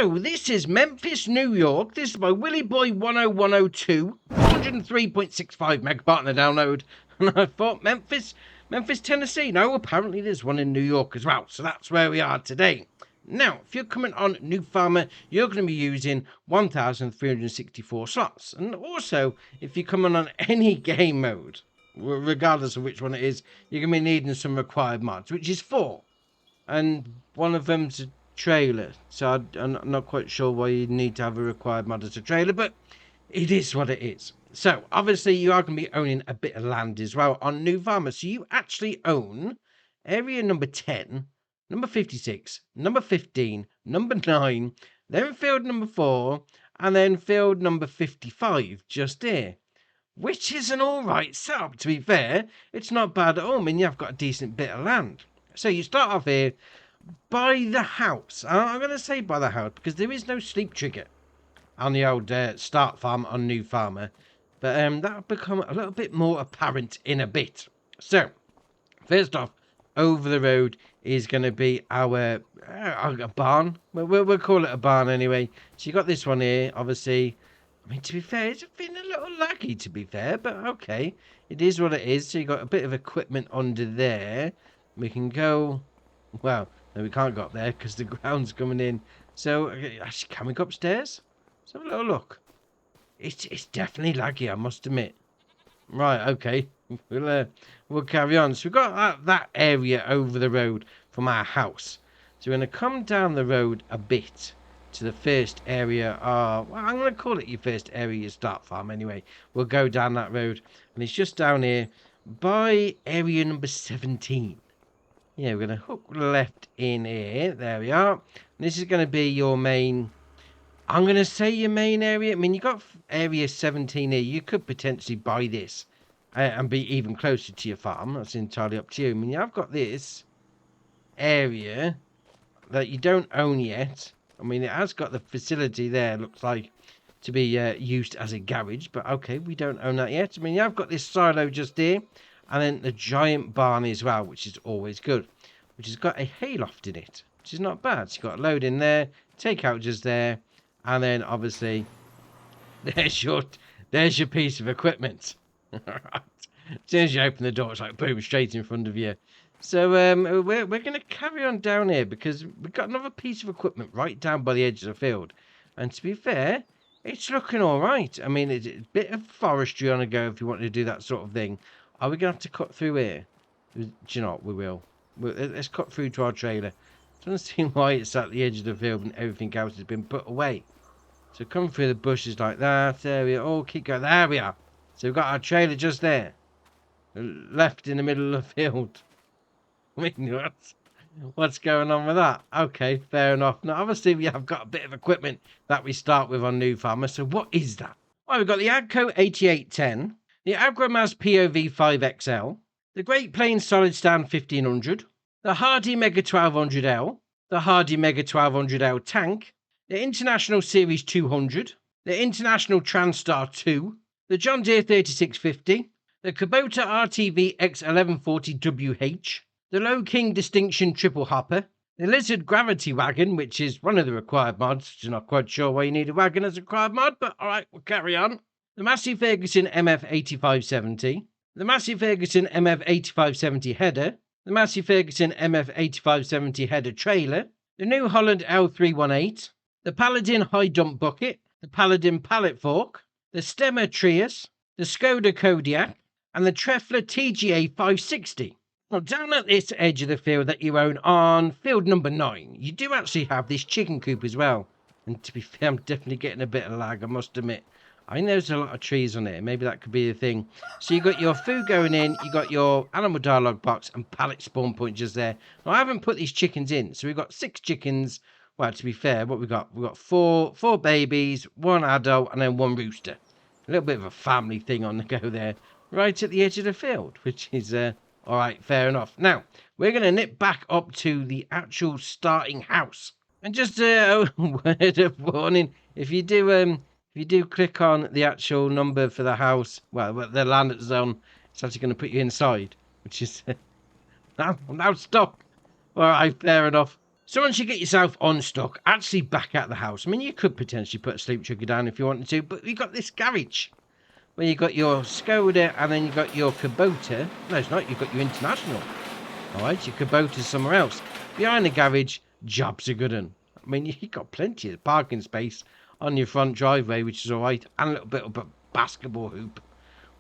So, this is Memphis, New York. This is by Willy Boy 10102. 403.65 megabyte on the download. And I thought Memphis, Tennessee. No, apparently there's one in New York as well. So that's where we are today. Now, if you're coming on New Farmer, you're going to be using 1,364 slots. And also, if you're coming on any game mode, regardless of which one it is, you're going to be needing some required mods, which is 4. And one of them's a trailer. So I'm not quite sure why you need to have a required mod as a trailer, but it is what it is. So, obviously, you are going to be owning a bit of land as well on New Farmer. So, you actually own area number 10, number 56, number 15, number 9, then field number 4, and then field number 55, just here. Which is an alright setup, to be fair. It's not bad at all. I mean, you've got a decent bit of land. So, you start off here by the house. I'm going to say by the house because there is no sleep trigger on the old start farm on New Farmer. But that'll become a little bit more apparent in a bit. So, first off, over the road is going to be our barn. We'll call it a barn anyway. So you got this one here, obviously. I mean, to be fair, it's been a little laggy, to be fair. But okay, it is what it is. So you got a bit of equipment under there. We can go... Well, no, we can't go up there because the ground's coming in. So, actually, can we go upstairs? Let's have a little look. It's definitely laggy, I must admit. Right, okay. We'll carry on. So we've got that area over the road from our house. So we're going to come down the road a bit to the first area. Well, I'm going to call it your first area, your start farm anyway. We'll go down that road. And it's just down here by area number 17. Yeah, we're going to hook left in here. There we are. And this is going to be your main... I'm going to say your main area. I mean, you got area 17 here. You could potentially buy this and be even closer to your farm. That's entirely up to you. I mean, I've got this area that you don't own yet. I mean, it has got the facility there, looks like, to be used as a garage. But, okay, we don't own that yet. I mean, I've got this silo just here. And then the giant barn as well, which is always good. Which has got a hayloft in it, which is not bad. So you've got a load in there, takeout just there. And then, obviously, there's your piece of equipment. Right. As soon as you open the door, it's like, boom, straight in front of you. So, we're going to carry on down here because we've got another piece of equipment right down by the edge of the field. And to be fair, it's looking all right. I mean, it's a bit of forestry on the go if you want to do that sort of thing. Are we going to have to cut through here? Do you know what? We will. Let's cut through to our trailer. Doesn't seem why it's at the edge of the field and everything else has been put away. So come through the bushes like that. There we are. Oh, keep going. There we are. So we've got our trailer just there. Left in the middle of the field. I mean, what's going on with that? Okay, fair enough. Now, obviously, we have got a bit of equipment that we start with on New Farmer. So what is that? Well, we've got the Agco 8810, the Agromaz POV 5XL, the Great Plains Solid Stand 1500, the Hardy Mega 1200L, the Hardy Mega 1200L Tank, the International Series 200, the International Transstar 2, the John Deere 3650, the Kubota RTV X1140WH, the Low King Distinction Triple Hopper, the Lizard Gravity Wagon, which is one of the required mods. I'm not quite sure why you need a wagon as a required mod, but alright, we'll carry on. The Massey Ferguson MF8570, the Massey Ferguson MF8570 header, the Massey Ferguson MF8570 header trailer, the New Holland L318, the Paladin High Dump Bucket, the Paladin Pallet Fork, the Stemmer Trias, the Skoda Kodiak, and the Treffler TGA 560. Now, down at this edge of the field that you own on field number 9, you do actually have this chicken coop as well. And to be fair, I'm definitely getting a bit of lag, I must admit. I know there's a lot of trees on there. Maybe that could be the thing. So you got your food going in, you got your animal dialogue box and pallet spawn point just there. Now, I haven't put these chickens in. So we've got 6 chickens. Well, to be fair, what we got? We've got four babies, 1 adult, and then 1 rooster. A little bit of a family thing on the go there. Right at the edge of the field, which is... all right, fair enough. Now, we're going to nip back up to the actual starting house. And just a word of warning, if you do click on the actual number for the house, well, the land it's on, it's actually going to put you inside, which is now stuck. All right, fair enough. So once you get yourself unstuck, actually back out the house. I mean, you could potentially put a sleep trigger down if you wanted to, but you've got this garage where you've got your Skoda and then you've got your Kubota. No, it's not. You've got your International. All right, your Kubota's somewhere else. Behind the garage, jobs are good un. I mean, you've got plenty of parking space on your front driveway, which is all right, and a little bit of a basketball hoop.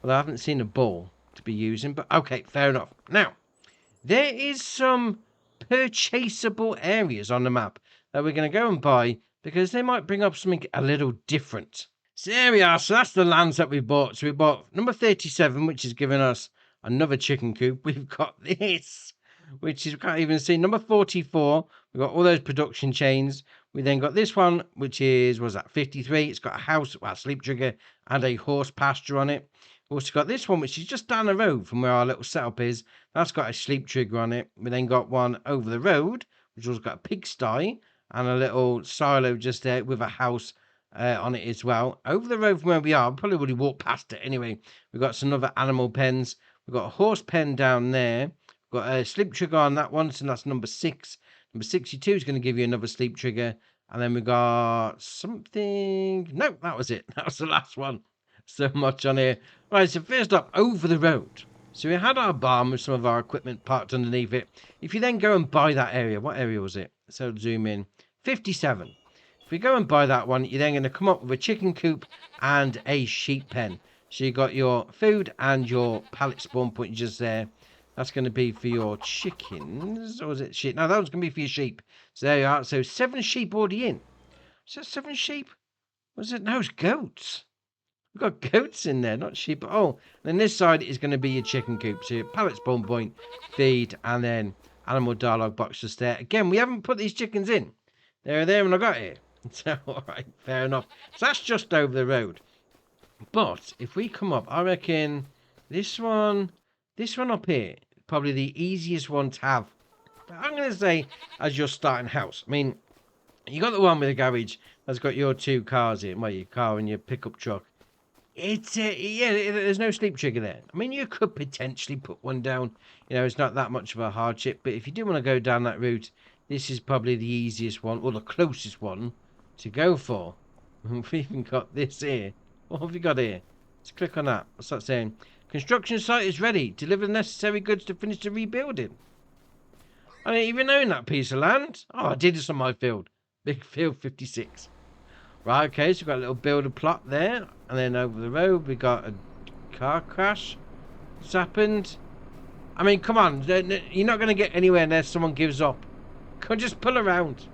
Well, I haven't seen a ball to be using, but okay, fair enough. Now, there is some purchasable areas on the map that we're going to go and buy because they might bring up something a little different. So there we are. So that's the lands that we bought. So we bought number 37, which is giving us another chicken coop. We've got this, which is, we can't even see, number 44. We've got all those production chains. We then got this one, which is, what was that, 53. It's got a house, well, a sleep trigger, and a horse pasture on it. We've also got this one, which is just down the road from where our little setup is. That's got a sleep trigger on it. We then got one over the road, which has got a pigsty and a little silo just there with a house on it as well. Over the road from where we are, we probably would walk past it anyway. We've got some other animal pens. We've got a horse pen down there. We've got a sleep trigger on that one, so that's number 6. Number 62 is going to give you another sleep trigger. And then we got something. No, that was it. That was the last one. So much on here. Right, so first up, over the road. So we had our barn with some of our equipment parked underneath it. If you then go and buy that area, what area was it? So zoom in. 57. If we go and buy that one, you're then going to come up with a chicken coop and a sheep pen. So you got your food and your pallet spawn point just there. That's going to be for your chickens. Or was it sheep? No, that was going to be for your sheep. So there you are. So 7 sheep already in. Is that 7 sheep? Was it? No, it's goats. We've got goats in there, not sheep. Oh, then this side is going to be your chicken coop. So your pallet spawn point, feed, and then animal dialogue box just there. Again, we haven't put these chickens in. They're there when I got here. So, all right, fair enough. So that's just over the road. But if we come up, I reckon this one up here, probably the easiest one to have. I'm going to say as your starting house. I mean, you got the one with the garage that's got your 2 cars in. Well, your car and your pickup truck. It's yeah, there's no sleep trigger there. I mean, you could potentially put one down. You know, it's not that much of a hardship. But if you do want to go down that route, this is probably the easiest one, or the closest one to go for. We've even got this here. What have we got here? Let's click on that. What's that saying? Construction site is ready. Deliver the necessary goods to finish the rebuilding. I didn't even own that piece of land. Oh, I did this on my field. Big field 56. Right, okay, so we've got a little builder plot there. And then over the road, we got a car crash. What's happened? I mean, come on. You're not going to get anywhere unless someone gives up. Come on, just pull around.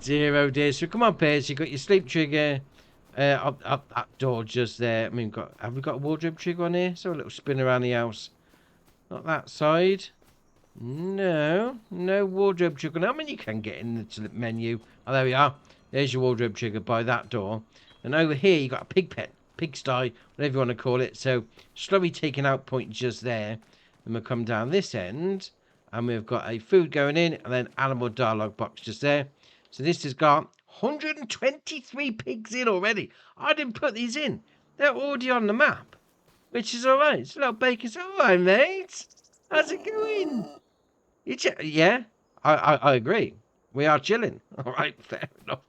Dear, oh dear. So come up here. So you've got your sleep trigger up that door just there. I mean, have we got a wardrobe trigger on here? So a little spin around the house. Not that side. No wardrobe trigger. I mean, you can get into the menu. Oh, there we are. There's your wardrobe trigger by that door. And over here, you got a pig pen, pigsty, whatever you want to call it. So slowly taking out point just there. And we'll come down this end. And we've got a food going in. And then animal dialogue box just there. So this has got 123 pigs in already. I didn't put these in. They're already on the map. Which is alright. It's a little bacon. So, alright, mate. How's it going? Yeah, I agree. We are chilling. Alright, fair enough.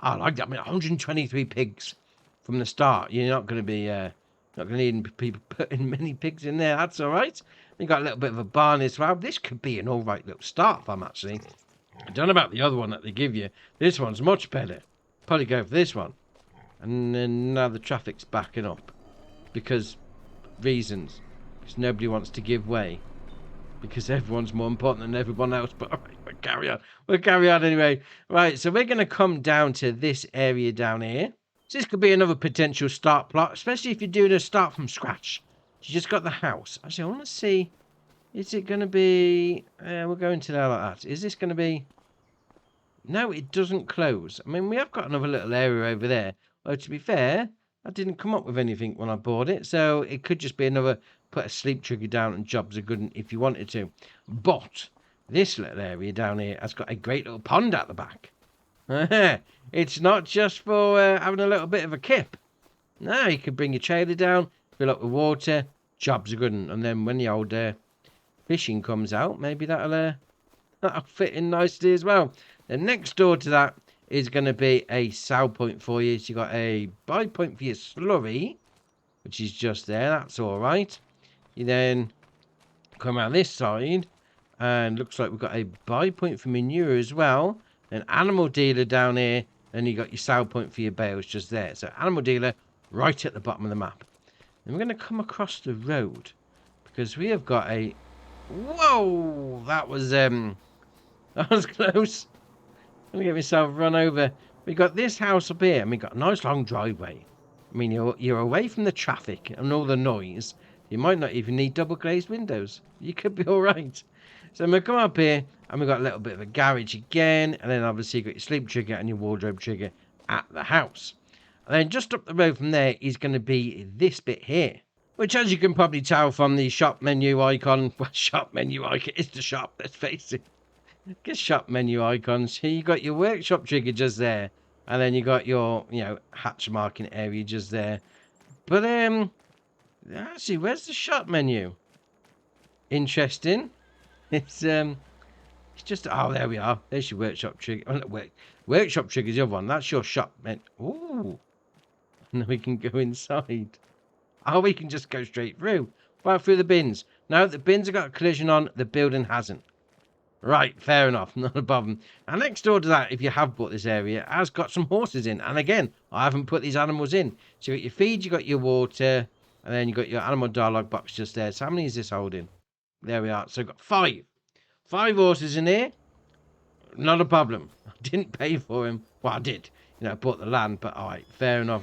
I like that. I mean, 123 pigs from the start. You're not going to be, not going to need people putting many pigs in there. That's alright. You got a little bit of a barn as well. This could be an alright little start farm, actually. I don't know about the other one that they give you. This one's much better. Probably go for this one. And then now the traffic's backing up. Because reasons. Because nobody wants to give way. Because everyone's more important than everyone else. But all right, we'll carry on. We'll carry on anyway. Right, so we're going to come down to this area down here. So this could be another potential start plot. Especially if you're doing a start from scratch. You just got the house. Actually, I want to see... Is it going to be... we'll go into there like that. Is this going to be... No, it doesn't close. I mean, we have got another little area over there. Well, to be fair, I didn't come up with anything when I bought it. So it could just be another... Put a sleep trigger down and jobs are good if you wanted to. But this little area down here has got a great little pond at the back. It's not just for having a little bit of a kip. No, you can bring your trailer down, fill up with water, jobs are good. And then when the old... fishing comes out, maybe that'll That'll fit in nicely as well. Then next door to that is going to be a sell point for you. So you got a buy point for your slurry, which is just there. That's all right. You then come out this side, and looks like we've got a buy point for manure as well. An animal dealer down here, and you got your sell point for your bales just there. So animal dealer right at the bottom of the map. Then we're going to come across the road because we have got a... Whoa! That was close. I'm going to get myself run over. We got this house up here, and we got a nice long driveway. I mean, you're away from the traffic and all the noise. You might not even need double glazed windows. You could be all right. So I'm going to come up here, and we've got a little bit of a garage again, and then obviously you've got your sleep trigger and your wardrobe trigger at the house. And then just up the road from there is going to be this bit here, which, as you can probably tell from the shop menu icon, well, shop menu icon is the shop, let's face it. Get shop menu icons. Here you got your workshop trigger just there, and then you got your, hatch marking area just there. But actually, where's the shop menu? Interesting. It's just, oh, there we are. There's your workshop trigger. Oh, no, workshop trigger's the other one. That's your shop menu. Ooh. And we can go inside. Oh, we can just go straight through. Right through the bins. Now, the bins have got a collision on. The building hasn't. Right, fair enough. Not a problem. And next door to that, if you have bought this area, has got some horses in. And again, I haven't put these animals in. So you got your feed, you got your water, and then you got your animal dialogue box just there. So how many is this holding? There we are. So I've got 5. 5 horses in here. Not a problem. I didn't pay for him. Well, I did. I bought the land, but all right, fair enough.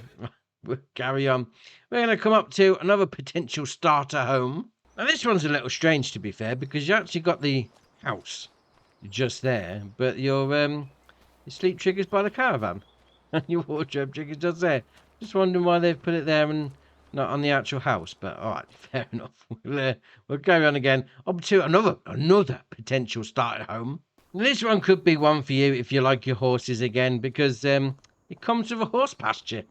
We'll carry on. We're going to come up to another potential starter home. Now, this one's a little strange, to be fair, because you actually got the house just there, but your sleep trigger's by the caravan, and your wardrobe trigger's just there. Just wondering why they've put it there and not on the actual house, but all right, fair enough. We'll carry on again up to another potential starter home. This one could be one for you if you like your horses again, because it comes with a horse pasture.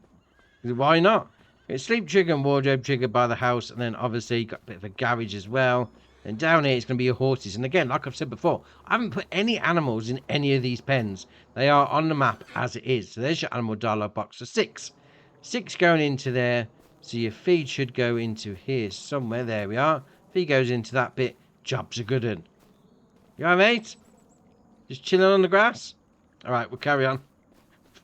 Why not? It's sleep trigger and wardrobe trigger by the house, and then obviously you got a bit of a garage as well. And down here it's going to be your horses. And again, like I've said before, I haven't put any animals in any of these pens. They are on the map as it is. So there's your animal dialogue box for 6. 6 going into there. So your feed should go into here somewhere. There we are. Feed goes into that bit. Job's a good one. You alright, mate? Just chilling on the grass? Alright, we'll carry on.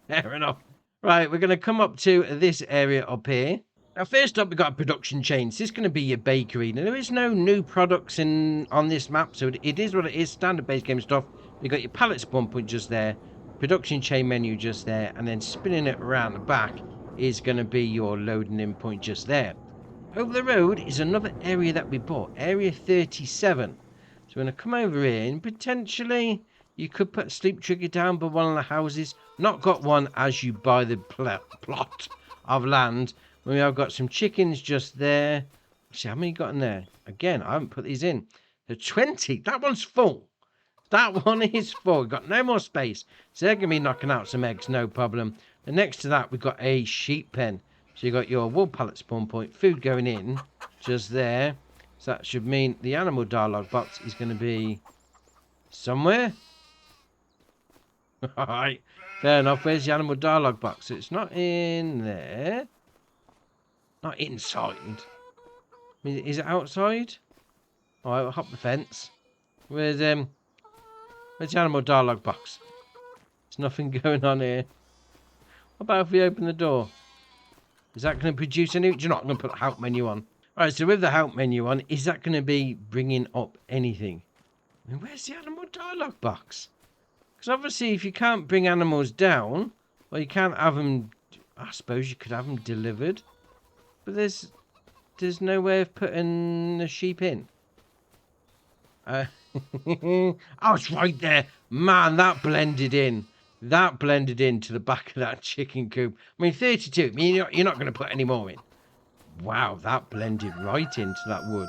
Fair enough. Right, we're going to come up to this area up here. Now, first up, we've got a production chain. This is going to be your bakery. Now, there is no new products on this map, so it is what it is, standard base game stuff. You've got your pallet spawn point just there, production chain menu just there, and then spinning it around the back is going to be your loading in point just there. Over the road is another area that we bought, area 37. So we're going to come over here, and potentially you could put a sleep trigger down by one of the houses. Not got one as you buy the plot of land. We have got some chickens just there. See how many got in there? Again, I haven't put these in. The 20. That one's full. That one is full. We've got no more space. So they're going to be knocking out some eggs, no problem. And next to that, we've got a sheep pen. So you've got your wool pallet spawn point. Food going in just there. So that should mean the animal dialogue box is going to be somewhere. Alright. Fair enough. Where's the animal dialogue box? So it's not in there. Not inside. I mean, is it outside? Alright, we'll hop the fence. Where's the animal dialogue box? There's nothing going on here. What about if we open the door? Is that going to produce any... You're not going to put the help menu on. Alright, so with the help menu on, is that going to be bringing up anything? I mean, where's the animal dialogue box? Because obviously, if you can't bring animals down, well, you can't have them... I suppose you could have them delivered. But there's no way of putting the sheep in. Oh, it's right there. Man, that blended in. That blended into the back of that chicken coop. I mean, 32. I mean, you're not going to put any more in. Wow, that blended right into that wood.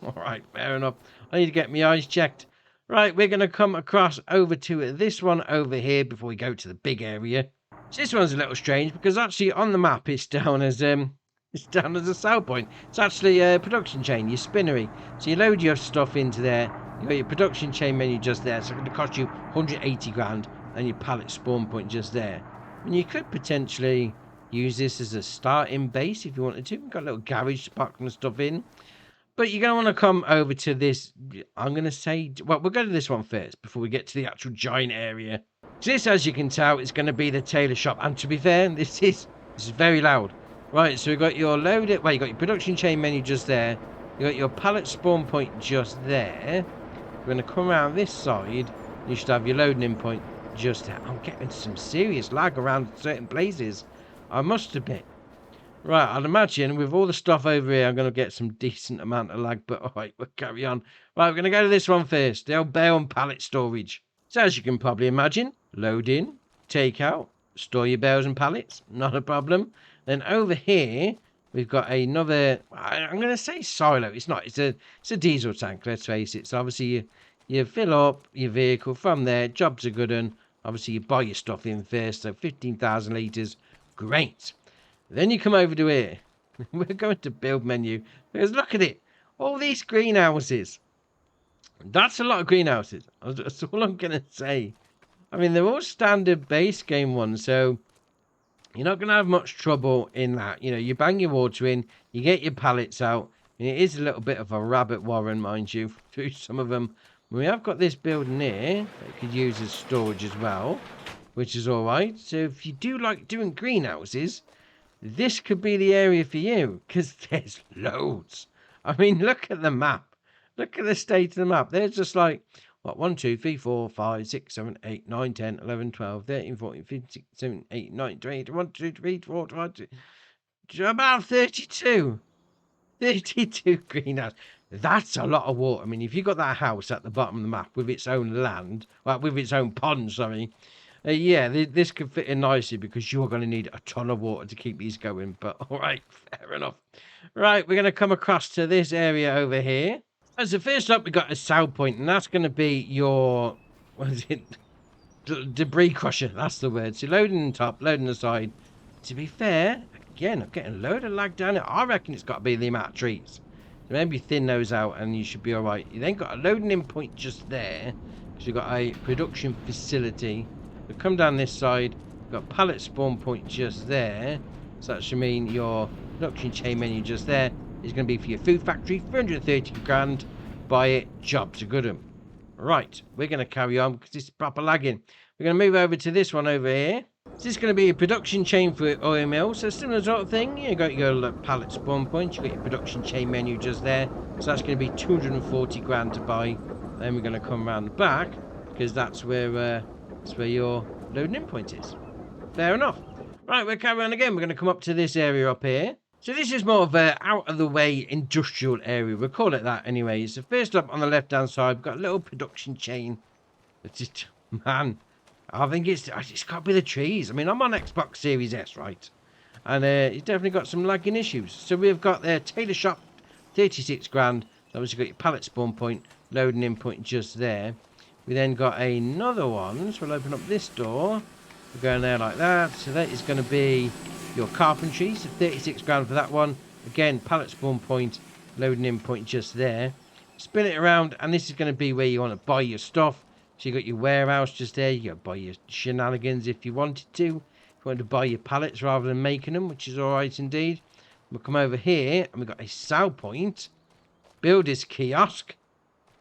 All right, fair enough. I need to get my eyes checked. Right, we're going to come across over to this one over here before we go to the big area. So this one's a little strange because actually on the map it's down as it's down as a sell point. It's actually a production chain, your spinnery. So you load your stuff into there, You got your production chain menu just there, so it's going to cost you 180 grand, and your pallet spawn point just there. And you could potentially use this as a starting base if you wanted to. You've got a little garage to park some stuff in. But you're going to want to come over to this, I'm going to say, well, we'll go to this one first before we get to the actual giant area. So this, as you can tell, is going to be the tailor shop. And to be fair, this is very loud. Right, so we've got your loaded, well, you've got your production chain menu just there. You've got your pallet spawn point just there. We're going to come around this side. You should have your loading in point just there. I'm getting some serious lag around certain places, I must admit. Right, I'd imagine with all the stuff over here, I'm going to get some decent amount of lag, but alright, we'll carry on. Right, we're going to go to this one first, the old bale and pallet storage. So as you can probably imagine, load in, take out, store your bales and pallets, not a problem. Then over here, we've got another, I'm going to say silo, it's not, it's a diesel tank, let's face it. So obviously you fill up your vehicle from there, jobs are good, and obviously you buy your stuff in first, so 15,000 litres, great. Then you come over to here. We're going to build menu. Because look at it. All these greenhouses. That's a lot of greenhouses. That's all I'm going to say. I mean, they're all standard base game ones. So you're not going to have much trouble in that. You know, you bang your water in. You get your pallets out. And it is a little bit of a rabbit warren, mind you, through some of them. We have got this building here that you could use as storage as well. Which is alright. So if you do like doing greenhouses, this could be the area for you, because there's loads. I mean, look at the map. Look at the state of the map. There's just like, what, 1, 2, 3, 4, 5, 6, 7, 8, 9, 10, 11, 12, 13, 14, 15, 16, 17, 18, 19, 20, 1, 2, 3, 4, 5, 6, about 32. 32 greenhouse. That's a lot of water. I mean, if you've got that house at the bottom of the map with its own land, well, with its own pond, sorry, yeah, this could fit in nicely because you're going to need a ton of water to keep these going. But all right, fair enough. Right, we're going to come across to this area over here. As the first up, we got a sell point, and that's going to be your, what is it? Debris crusher. That's the word. So loading the top, loading the side. To be fair, again, I'm getting a load of lag down it. I reckon it's got to be the amount of trees. So maybe thin those out, and you should be all right. You then got a loading in point just there, because you've got a production facility. We come down this side, we've got pallet spawn point just there. So that should mean your production chain menu just there is going to be for your food factory, 330 grand. Buy it, jobs are good. Right, we're going to carry on because it's proper lagging. We're going to move over to this one over here. This is going to be a production chain for oil mill. So similar sort of thing. You got your pallet spawn point, you got your production chain menu just there. So that's going to be 240 grand to buy. Then we're going to come around the back because that's where your loading in point is. Fair enough. Right, we'll carry on again. We're going to come up to this area up here. So this is more of a out of the way industrial area. We'll call it that anyway. So first up on the left hand side, we've got a little production chain. It's just, man, I think it's got to be the trees. I mean, I'm on Xbox Series S, right? And it's definitely got some lagging issues. So we've got the tailor shop, 36 grand. So obviously got your pallet spawn point, loading in point just there. We then got another one, so we'll open up this door. We're going there like that. So that is going to be your carpentry, so 36 grand for that one. Again, pallet spawn point, loading in point just there. Spin it around, and this is going to be where you want to buy your stuff. So you got your warehouse just there. You got to buy your shenanigans if you wanted to. If you wanted to buy your pallets rather than making them, which is alright indeed. We'll come over here, and we've got a sell point. Builder's kiosk.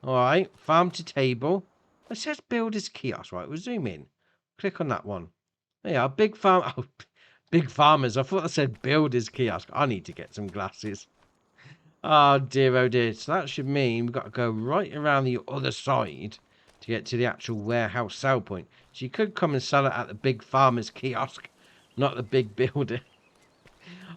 Alright, farm to table. It says builder's kiosk, right? We'll zoom in. Click on that one. There you are, big farm. Oh, big farmers. I thought I said builder's kiosk. I need to get some glasses. Oh dear, oh dear. So that should mean we've got to go right around the other side to get to the actual warehouse sell point. So you could come and sell it at the big farmer's kiosk, not the big builder.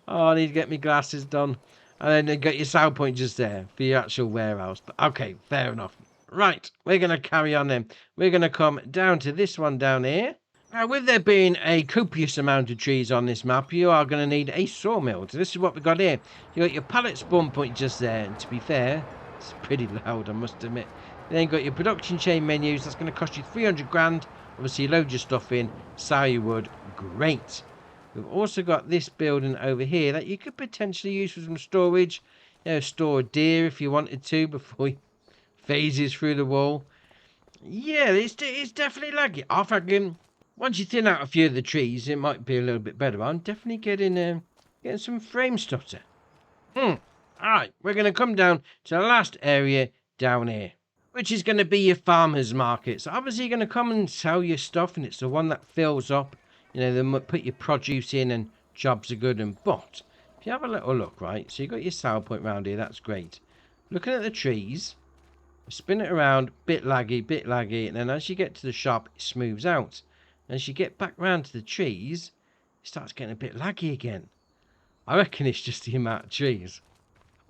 Oh, I need to get my glasses done. And then you got your sell point just there for your actual warehouse. But okay, fair enough. Right, we're going to carry on then. We're going to come down to this one down here. Now, with there being a copious amount of trees on this map, you are going to need a sawmill. So this is what we've got here. You got your pallet spawn point just there. And to be fair, it's pretty loud, I must admit. Then you've got your production chain menus. That's going to cost you 300 grand. Obviously, you load your stuff in. Sell your wood. Great. We've also got this building over here that you could potentially use for some storage. You know, store a deer if you wanted to before you phases through the wall. Yeah, it's definitely laggy. I reckon once you thin out a few of the trees, it might be a little bit better. I'm definitely getting some frame stutter. Alright, we're going to come down to the last area down here, which is going to be your farmer's market. So obviously you're going to come and sell your stuff, and it's the one that fills up. You know, they put your produce in and jobs are good. But if you have a little look, right, so you've got your sell point round here, that's great. Looking at the trees, spin it around, bit laggy, and then as you get to the shop, it smooths out. And as you get back round to the trees, it starts getting a bit laggy again. I reckon it's just the amount of trees.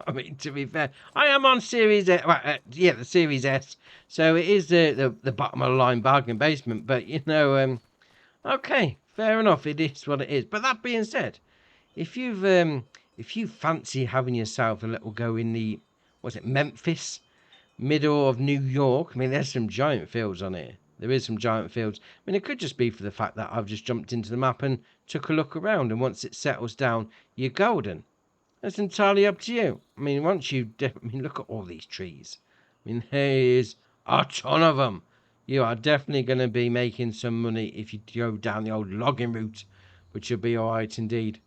I mean, to be fair, I am on Series S, the Series S, so it is the bottom of the line bargain basement. But you know, okay, fair enough, it is what it is. But that being said, if you fancy having yourself a little go in the Memphis, middle of New York, I mean, there's some giant fields on here. There is some giant fields. I mean, it could just be for the fact that I've just jumped into the map and took a look around, and once it settles down, you're golden. That's entirely up to you. I mean, look at all these trees. I mean, there is a ton of them. You are definitely going to be making some money if you go down the old logging route, which will be all right indeed.